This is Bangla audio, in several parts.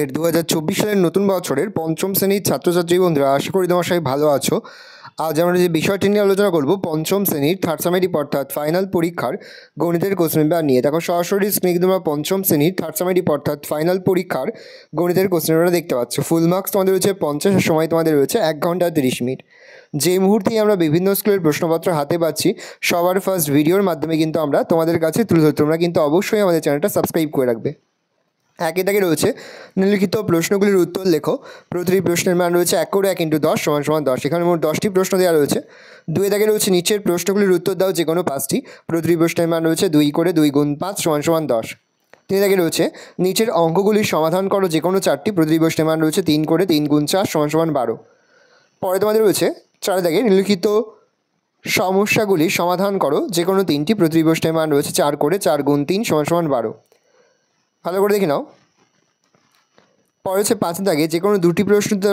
তোমাদের 2024 সালের নতুন বছরের পঞ্চম শ্রেণীর ছাত্রছাত্রী বন্ধুরা, আশা করি তোমার সবাই ভালো আছো। আজ আমরা যে বিষয়টি নিয়ে আলোচনা করব পঞ্চম শ্রেণীর থার্ড সামেটিভ অর্থাৎ ফাইনাল পরীক্ষার গণিতের কোশ্চেন পেপার নিয়ে। দেখো সরাসরি স্ক্রিনে তোমরা পঞ্চম শ্রেণীর থার্ড সামেটিভ অর্থাৎ ফাইনাল পরীক্ষার গণিতের কোশ্চেন পেপারটা দেখতে পাচ্ছ। ফুল মার্কস তোমাদের রয়েছে 50, আর সময় তোমাদের রয়েছে 1 ঘন্টা 30 মিনিট। যে মুহূর্তেই আমরা বিভিন্ন স্কুলের প্রশ্নপত্র হাতে পাচ্ছি, সবার ফার্স্ট ভিডিওর মাধ্যমে কিন্তু আমরা তোমাদের কাছে তুলে ধরি। তোমরা কিন্তু অবশ্যই আমাদের চ্যানেলটা সাবস্ক্রাইব করে রাখবে। একে দাগে রয়েছে নিম্নলিখিত প্রশ্নগুলির উত্তর লেখো। প্রতিটি প্রশ্নের মান রয়েছে 1 করে 1 × 10 = 10। এখানে মোট 10টি প্রশ্ন দেওয়া রয়েছে। 2 দাগে রয়েছে নিচের প্রশ্নগুলির উত্তর দাও যে কোনো 5টি। প্রতিটি প্রশ্নের মান রয়েছে 2 করে 2 × 5 = 10। 3 দাগে রয়েছে নিচের অঙ্কগুলির সমাধান করো যে কোনো 4টি। প্রতিটি প্রশ্নের মান রয়েছে 3 করে 3 × 4 = 12। পরে তোমাদের রয়েছে 4 দাগে নিম্নলিখিত সমস্যাগুলির সমাধান করো যে কোনো 3টি। প্রতিটি প্রশ্নের মান রয়েছে 4 করে 4 × 3 = 12। ভালো করে দেখে নাও। পরে হচ্ছে 5 দাগে যে কোনো 2টি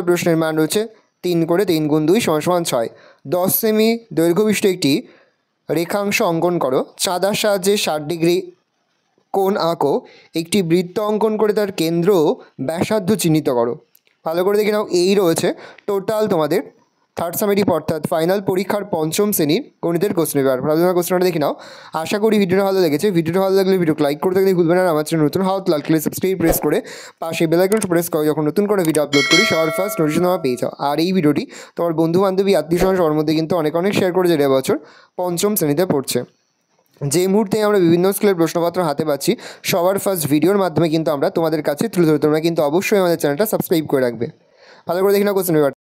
প্রশ্নের মান রয়েছে 3 করে 3 × 2 = 6। 10 সেমি দৈর্ঘ্যবিশিষ্ট একটি রেখাংশ অঙ্কন করো। চাঁদার সাহায্যে 60 ডিগ্রি কোণ আঁকো। একটি বৃত্ত অঙ্কন করে তার কেন্দ্র ব্যাসার্ধ চিহ্নিত করো। ভালো করে দেখে নাও। এই রয়েছে টোটাল তোমাদের থার্ড সামেটিভ অর্থাৎ ফাইনাল পরীক্ষার পঞ্চম শ্রেণীর গণিতের কোশ্চেন পেপার। ভালো কোশ্চেনটা দেখে নাও। আশা করি ভিডিওটা ভালো লেগেছে। ভিডিওটা ভালো লাগলে ভিডিও লাইক করতে গেলে ভুলবেন না। আমার চ্যানেল নতুন হাত লাল করে সাবস্ক্রাইব প্রেস করে পাশে বেল আইকনটা প্রেস করো, যখন নতুন করে ভিডিও আপলোড করি সবার ফার্স্ট নোটিফিকেশন তোমরা পেয়ে যাও। আর এই ভিডিওটি তোমার বন্ধু বান্ধবী আত্মীয় স্বজন সবার মধ্যে কিন্তু অনেক শেয়ার করে, যেটা বছর পঞ্চম শ্রেণীতে পড়ছে। যে মুহূর্তে আমরা বিভিন্ন স্কুলের প্রশ্নপত্র হাতে পাচ্ছি, সবার ফার্স্ট ভিডিওর মাধ্যমে কিন্তু আমরা তোমাদের কাছে তুলে ধরি। তোমরা কিন্তু অবশ্যই আমাদের চ্যানেলটা সাবস্ক্রাইব করে রাখবে। ভালো করে দেখে নাও কোশ্চেন পেপার।